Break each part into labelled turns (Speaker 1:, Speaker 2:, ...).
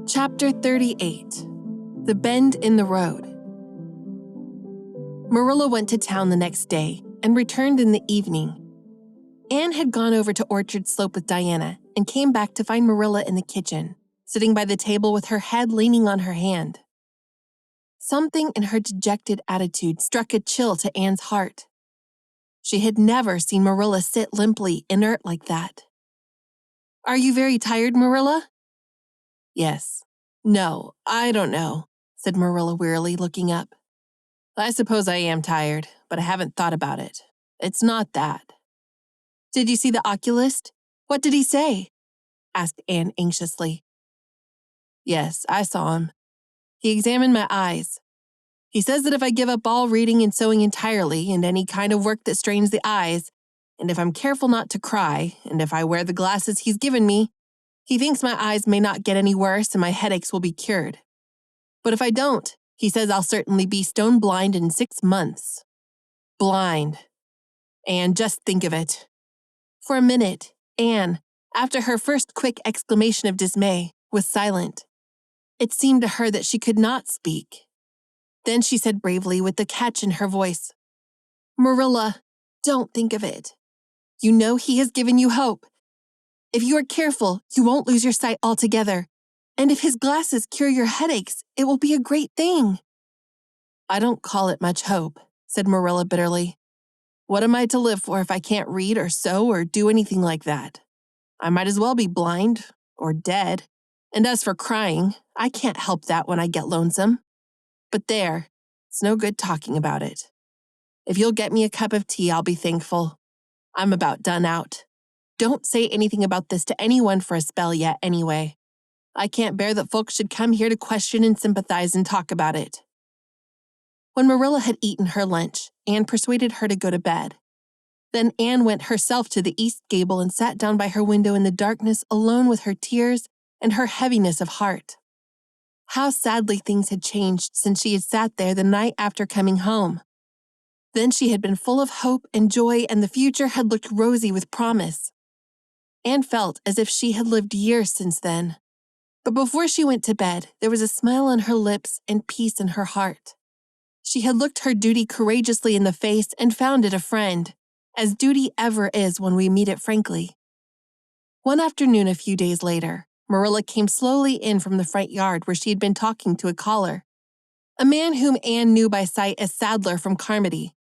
Speaker 1: Chapter 38. The Bend in the Road. Marilla went to town the next day and returned in the evening. Anne had gone over to Orchard Slope with Diana and came back to find Marilla in the kitchen, sitting by the table with her head leaning on her hand. Something in her dejected attitude struck a chill to Anne's heart. She had never seen Marilla sit limply inert like that. "Are you very tired, Marilla?" "Yes. No, I don't know," said Marilla wearily, looking up. "I suppose I am tired, but I haven't thought about it. It's not that." "Did you see the oculist? What did he say?" asked Anne anxiously. "Yes, I saw him. He examined my eyes. He says that if I give up all reading and sewing entirely and any kind of work that strains the eyes, and if I'm careful not to cry, and if I wear the glasses he's given me, he thinks my eyes may not get any worse and my headaches will be cured. But if I don't, he says I'll certainly be stone blind in 6 months. Blind. And just think of it." For a minute, Anne, after her first quick exclamation of dismay, was silent. It seemed to her that she could not speak. Then she said bravely, with the catch in her voice, "Marilla, don't think of it. You know he has given you hope. If you are careful, you won't lose your sight altogether. And if his glasses cure your headaches, it will be a great thing." "I don't call it much hope," said Marilla bitterly. "What am I to live for if I can't read or sew or do anything like that? I might as well be blind or dead. And as for crying, I can't help that when I get lonesome. But there, it's no good talking about it. If you'll get me a cup of tea, I'll be thankful. I'm about done out. Don't say anything about this to anyone for a spell yet, anyway. I can't bear that folks should come here to question and sympathize and talk about it." When Marilla had eaten her lunch, Anne persuaded her to go to bed. Then Anne went herself to the east gable and sat down by her window in the darkness alone with her tears and her heaviness of heart. How sadly things had changed since she had sat there the night after coming home. Then she had been full of hope and joy, and the future had looked rosy with promise. Anne felt as if she had lived years since then. But before she went to bed, there was a smile on her lips and peace in her heart. She had looked her duty courageously in the face and found it a friend, as duty ever is when we meet it frankly. One afternoon a few days later, Marilla came slowly in from the front yard where she had been talking to a caller, a man whom Anne knew by sight as Sadler from Carmody.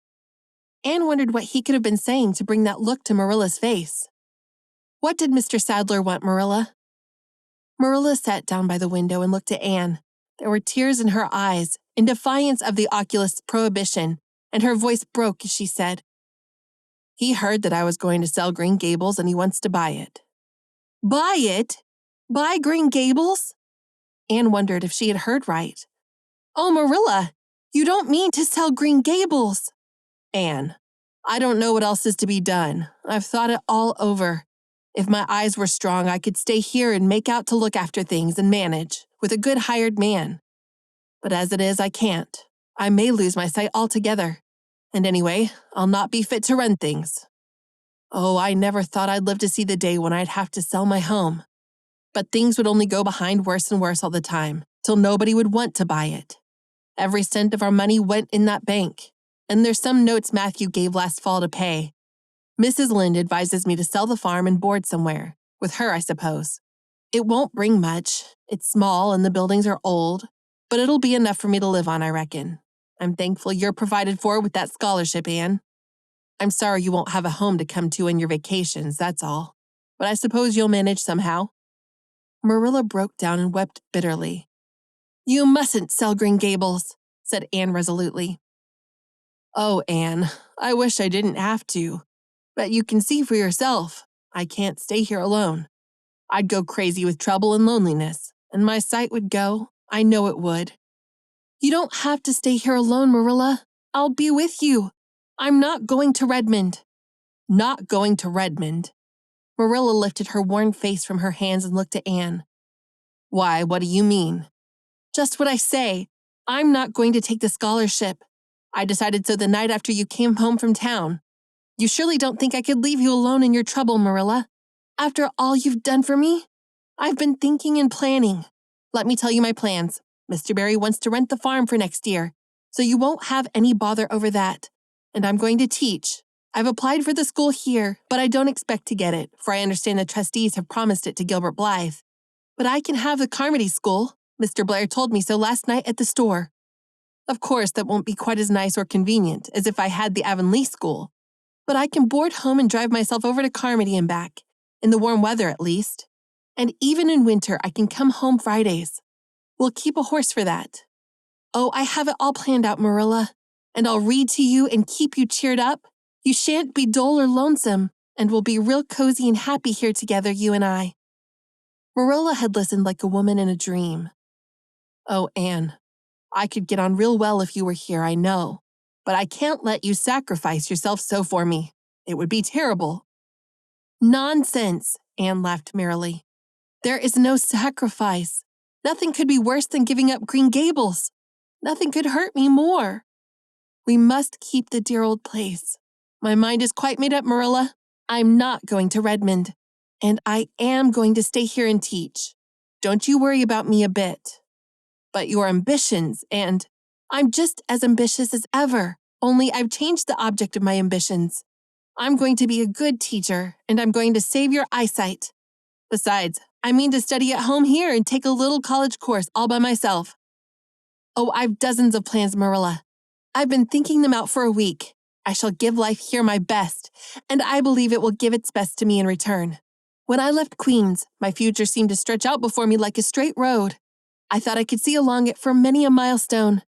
Speaker 1: Anne wondered what he could have been saying to bring that look to Marilla's face. "What did Mr. Sadler want, Marilla?" Marilla sat down by the window and looked at Anne. There were tears in her eyes, in defiance of the oculist's prohibition, and her voice broke as she said, "He heard that I was going to sell Green Gables and he wants to buy it." "Buy it? Buy Green Gables?" Anne wondered if she had heard right. "Oh, Marilla, you don't mean to sell Green Gables." "Anne, I don't know what else is to be done. I've thought it all over. If my eyes were strong, I could stay here and make out to look after things and manage, with a good hired man. But as it is, I can't. I may lose my sight altogether. And anyway, I'll not be fit to run things. Oh, I never thought I'd live to see the day when I'd have to sell my home. But things would only go behind worse and worse all the time, till nobody would want to buy it. Every cent of our money went in that bank. And there's some notes Matthew gave last fall to pay. Mrs. Lynde advises me to sell the farm and board somewhere, with her, I suppose. It won't bring much. It's small and the buildings are old, but it'll be enough for me to live on, I reckon. I'm thankful you're provided for with that scholarship, Anne. I'm sorry you won't have a home to come to in your vacations, that's all. But I suppose you'll manage somehow." Marilla broke down and wept bitterly. "You mustn't sell Green Gables," said Anne resolutely. "Oh, Anne, I wish I didn't have to. But you can see for yourself, I can't stay here alone. I'd go crazy with trouble and loneliness, and my sight would go. I know it would." "You don't have to stay here alone, Marilla. I'll be with you. I'm not going to Redmond." "Not going to Redmond?" Marilla lifted her worn face from her hands and looked at Anne. "Why, what do you mean?" "Just what I say. I'm not going to take the scholarship. I decided so the night after you came home from town. You surely don't think I could leave you alone in your trouble, Marilla, after all you've done for me? I've been thinking and planning. Let me tell you my plans. Mr. Barry wants to rent the farm for next year, so you won't have any bother over that. And I'm going to teach. I've applied for the school here, but I don't expect to get it, for I understand the trustees have promised it to Gilbert Blythe. But I can have the Carmody School. Mr. Blair told me so last night at the store. Of course, that won't be quite as nice or convenient as if I had the Avonlea School. But I can board home and drive myself over to Carmody and back, in the warm weather at least. And even in winter, I can come home Fridays. We'll keep a horse for that. Oh, I have it all planned out, Marilla. And I'll read to you and keep you cheered up. You shan't be dull or lonesome, and we'll be real cozy and happy here together, you and I. Marilla had listened like a woman in a dream. Oh, Anne, I could get on real well if you were here, I know. But I can't let you sacrifice yourself so for me. It would be terrible. Nonsense, Anne laughed merrily. There is no sacrifice. Nothing could be worse than giving up Green Gables. Nothing could hurt me more. We must keep the dear old place. My mind is quite made up, Marilla. I'm not going to Redmond. And I am going to stay here and teach. Don't you worry about me a bit. But your ambitions, and I'm just as ambitious as ever, only I've changed the object of my ambitions. I'm going to be a good teacher, and I'm going to save your eyesight. Besides, I mean to study at home here and take a little college course all by myself. Oh, I've dozens of plans, Marilla. I've been thinking them out for a week. I shall give life here my best, and I believe it will give its best to me in return. When I left Queens, my future seemed to stretch out before me like a straight road. I thought I could see along it for many a milestone.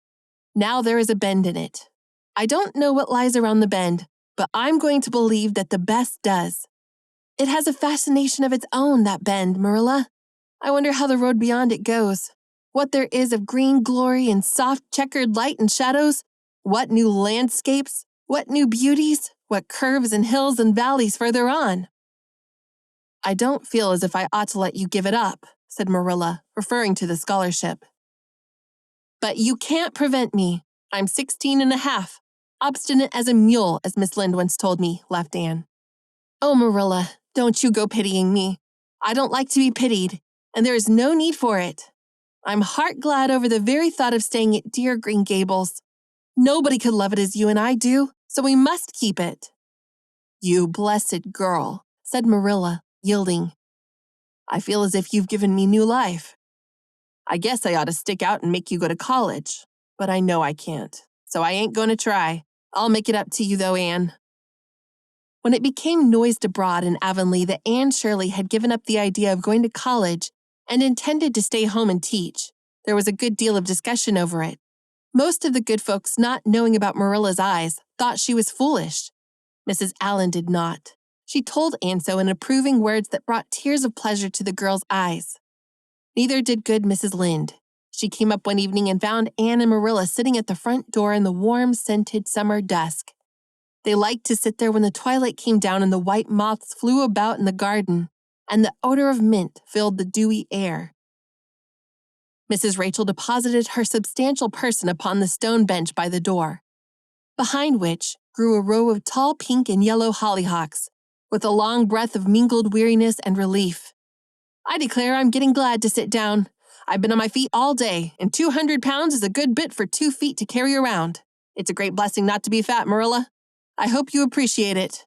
Speaker 1: Now there is a bend in it. I don't know what lies around the bend, but I'm going to believe that the best does. It has a fascination of its own, that bend, Marilla. I wonder how the road beyond it goes. What there is of green glory and soft checkered light and shadows. What new landscapes, what new beauties, what curves and hills and valleys further on. I don't feel as if I ought to let you give it up, said Marilla, referring to the scholarship. But you can't prevent me. I'm 16 and a half, obstinate as a mule, as Miss Lynde once told me, laughed Anne. Oh, Marilla, don't you go pitying me. I don't like to be pitied, and there is no need for it. I'm heart glad over the very thought of staying at dear Green Gables. Nobody could love it as you and I do, so we must keep it. You blessed girl, said Marilla, yielding. I feel as if you've given me new life. I guess I ought to stick out and make you go to college, but I know I can't, so I ain't going to try. I'll make it up to you though, Anne. When it became noised abroad in Avonlea that Anne Shirley had given up the idea of going to college and intended to stay home and teach, there was a good deal of discussion over it. Most of the good folks, not knowing about Marilla's eyes, thought she was foolish. Mrs. Allen did not. She told Anne so in approving words that brought tears of pleasure to the girl's eyes. Neither did good Mrs. Lynde. She came up one evening and found Anne and Marilla sitting at the front door in the warm, scented summer dusk. They liked to sit there when the twilight came down and the white moths flew about in the garden, and the odor of mint filled the dewy air. Mrs. Rachel deposited her substantial person upon the stone bench by the door, behind which grew a row of tall pink and yellow hollyhocks, with a long breath of mingled weariness and relief. I declare I'm getting glad to sit down. I've been on my feet all day, and 200 pounds is a good bit for 2 feet to carry around. It's a great blessing not to be fat, Marilla. I hope you appreciate it.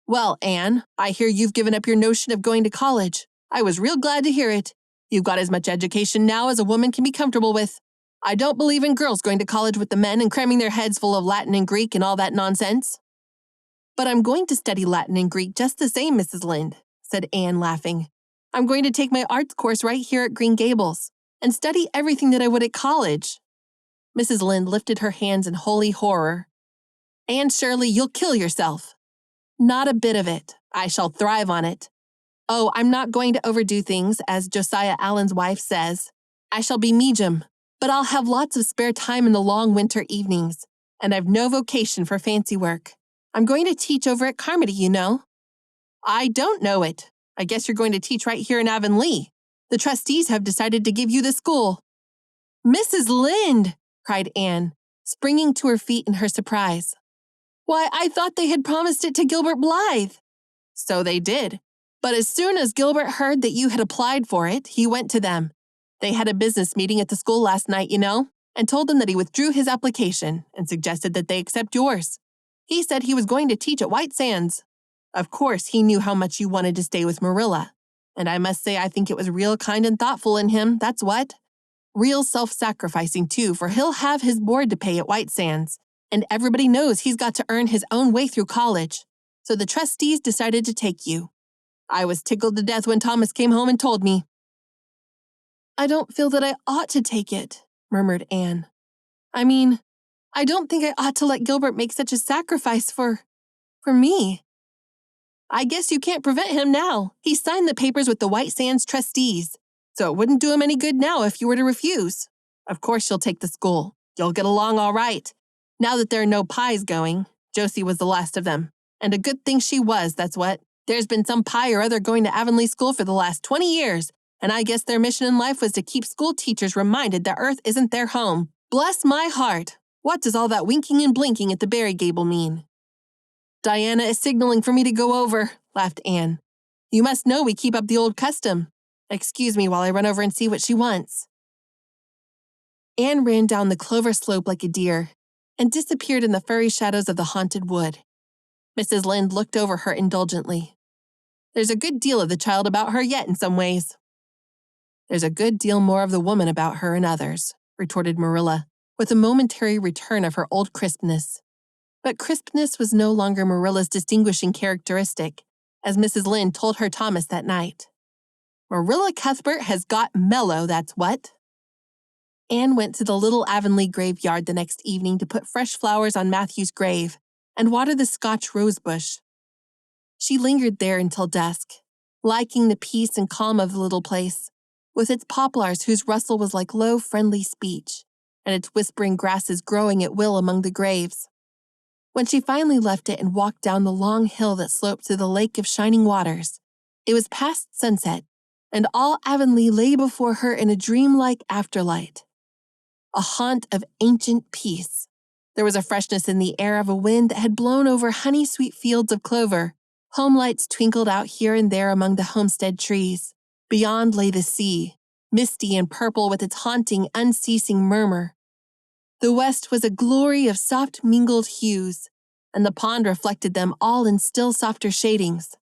Speaker 1: Well, Anne, I hear you've given up your notion of going to college. I was real glad to hear it. You've got as much education now as a woman can be comfortable with. I don't believe in girls going to college with the men and cramming their heads full of Latin and Greek and all that nonsense. But I'm going to study Latin and Greek just the same, Mrs. Lynde, said Anne, laughing. I'm going to take my arts course right here at Green Gables and study everything that I would at college. Mrs. Lynde lifted her hands in holy horror. Anne Shirley, you'll kill yourself. Not a bit of it. I shall thrive on it. Oh, I'm not going to overdo things, as Josiah Allen's wife says. I shall be medium, but I'll have lots of spare time in the long winter evenings, and I've no vocation for fancy work. I'm going to teach over at Carmody, you know. I don't know it. I guess you're going to teach right here in Avonlea. The trustees have decided to give you the school. Mrs. Lynde, cried Anne, springing to her feet in her surprise. Why, I thought they had promised it to Gilbert Blythe. So they did. But as soon as Gilbert heard that you had applied for it, he went to them. They had a business meeting at the school last night, and told them that he withdrew his application and suggested that they accept yours. He said he was going to teach at White Sands. Of course, he knew how much you wanted to stay with Marilla. And I must say I think it was real kind and thoughtful in him, that's what. Real self-sacrificing, too, for he'll have his board to pay at White Sands. And everybody knows he's got to earn his own way through college. So the trustees decided to take you. I was tickled to death when Thomas came home and told me. I don't feel that I ought to take it, murmured Anne. I mean, I don't think I ought to let Gilbert make such a sacrifice for me. I guess you can't prevent him now. He signed the papers with the White Sands trustees, so it wouldn't do him any good now if you were to refuse. Of course you'll take the school. You'll get along all right. Now that there are no pies going, Josie was the last of them. And a good thing she was, that's what. There's been some pie or other going to Avonlea School for the last 20 years, and I guess their mission in life was to keep school teachers reminded that Earth isn't their home. Bless my heart! What does all that winking and blinking at the Berry Gable mean? Diana is signaling for me to go over, laughed Anne. You must know we keep up the old custom. Excuse me while I run over and see what she wants. Anne ran down the clover slope like a deer and disappeared in the furry shadows of the haunted wood. Mrs. Lynde looked over her indulgently. There's a good deal of the child about her yet in some ways. There's a good deal more of the woman about her in others, retorted Marilla, with a momentary return of her old crispness. But crispness was no longer Marilla's distinguishing characteristic, as Mrs. Lynde told her Thomas that night. Marilla Cuthbert has got mellow, that's what. Anne went to the little Avonlea graveyard the next evening to put fresh flowers on Matthew's grave and water the Scotch rosebush. She lingered there until dusk, liking the peace and calm of the little place, with its poplars whose rustle was like low, friendly speech, and its whispering grasses growing at will among the graves. When she finally left it and walked down the long hill that sloped to the lake of shining waters, it was past sunset, and all Avonlea lay before her in a dreamlike afterlight. A haunt of ancient peace. There was a freshness in the air of a wind that had blown over honey-sweet fields of clover. Home lights twinkled out here and there among the homestead trees. Beyond lay the sea, misty and purple with its haunting, unceasing murmur. The west was a glory of soft mingled hues, and the pond reflected them all in still softer shadings.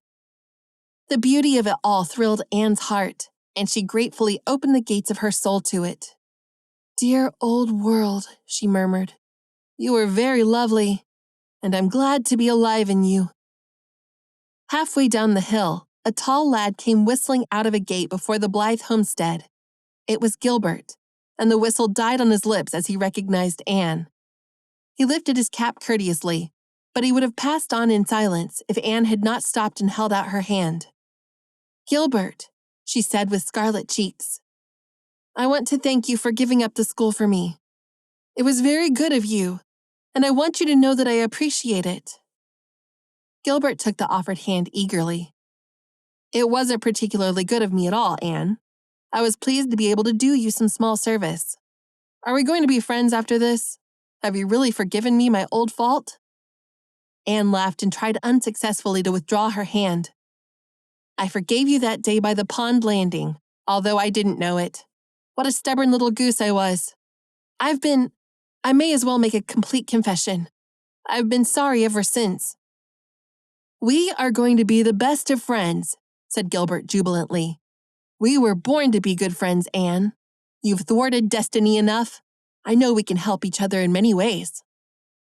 Speaker 1: The beauty of it all thrilled Anne's heart, and she gratefully opened the gates of her soul to it. Dear old world, she murmured, you are very lovely, and I'm glad to be alive in you. Halfway down the hill, a tall lad came whistling out of a gate before the Blythe homestead. It was Gilbert, and the whistle died on his lips as he recognized Anne. He lifted his cap courteously, but he would have passed on in silence if Anne had not stopped and held out her hand. Gilbert, she said with scarlet cheeks, I want to thank you for giving up the school for me. It was very good of you, and I want you to know that I appreciate it. Gilbert took the offered hand eagerly. It wasn't particularly good of me at all, Anne. I was pleased to be able to do you some small service. Are we going to be friends after this? Have you really forgiven me my old fault? Anne laughed and tried unsuccessfully to withdraw her hand. I forgave you that day by the pond landing, although I didn't know it. What a stubborn little goose I was. I may as well make a complete confession. I've been sorry ever since. We are going to be the best of friends, said Gilbert jubilantly. We were born to be good friends, Anne. You've thwarted destiny enough. I know we can help each other in many ways.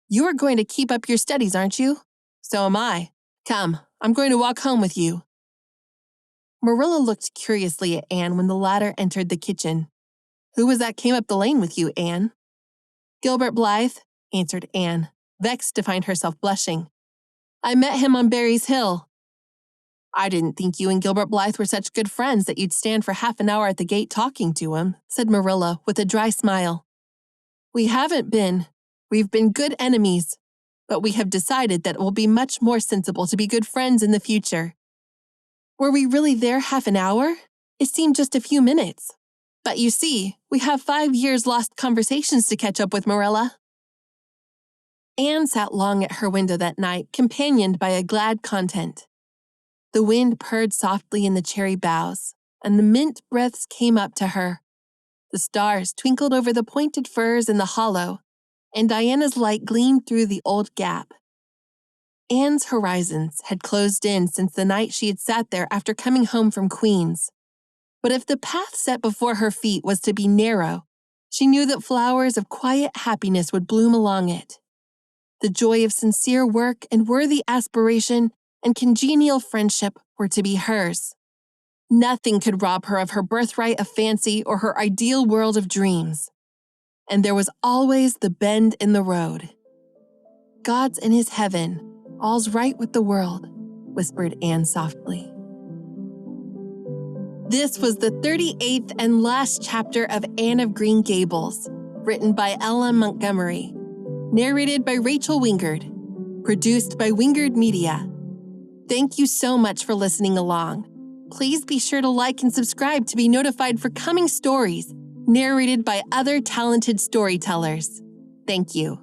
Speaker 1: You are going to keep up your studies, aren't you? So am I. Come, I'm going to walk home with you. Marilla looked curiously at Anne when the latter entered the kitchen. Who was that came up the lane with you, Anne? Gilbert Blythe, answered Anne, vexed to find herself blushing. I met him on Berry's Hill. I didn't think you and Gilbert Blythe were such good friends that you'd stand for half an hour at the gate talking to him, said Marilla with a dry smile. We haven't been. We've been good enemies, but we have decided that it will be much more sensible to be good friends in the future. Were we really there half an hour? It seemed just a few minutes. But you see, we have 5 years lost conversations to catch up with, Marilla. Anne sat long at her window that night, companioned by a glad content. The wind purred softly in the cherry boughs, and the mint breaths came up to her. The stars twinkled over the pointed firs in the hollow, and Diana's light gleamed through the old gap. Anne's horizons had closed in since the night she had sat there after coming home from Queen's. But if the path set before her feet was to be narrow, she knew that flowers of quiet happiness would bloom along it. The joy of sincere work and worthy aspiration and congenial friendship were to be hers. Nothing could rob her of her birthright of fancy or her ideal world of dreams. And there was always the bend in the road. "God's in his heaven, all's right with the world," whispered Anne softly. This was the 38th and last chapter of Anne of Green Gables, written by Ella Montgomery, narrated by Rachel Wingerd, produced by Wingerd Media. Thank you so much for listening along. Please be sure to like and subscribe to be notified for coming stories narrated by other talented storytellers. Thank you.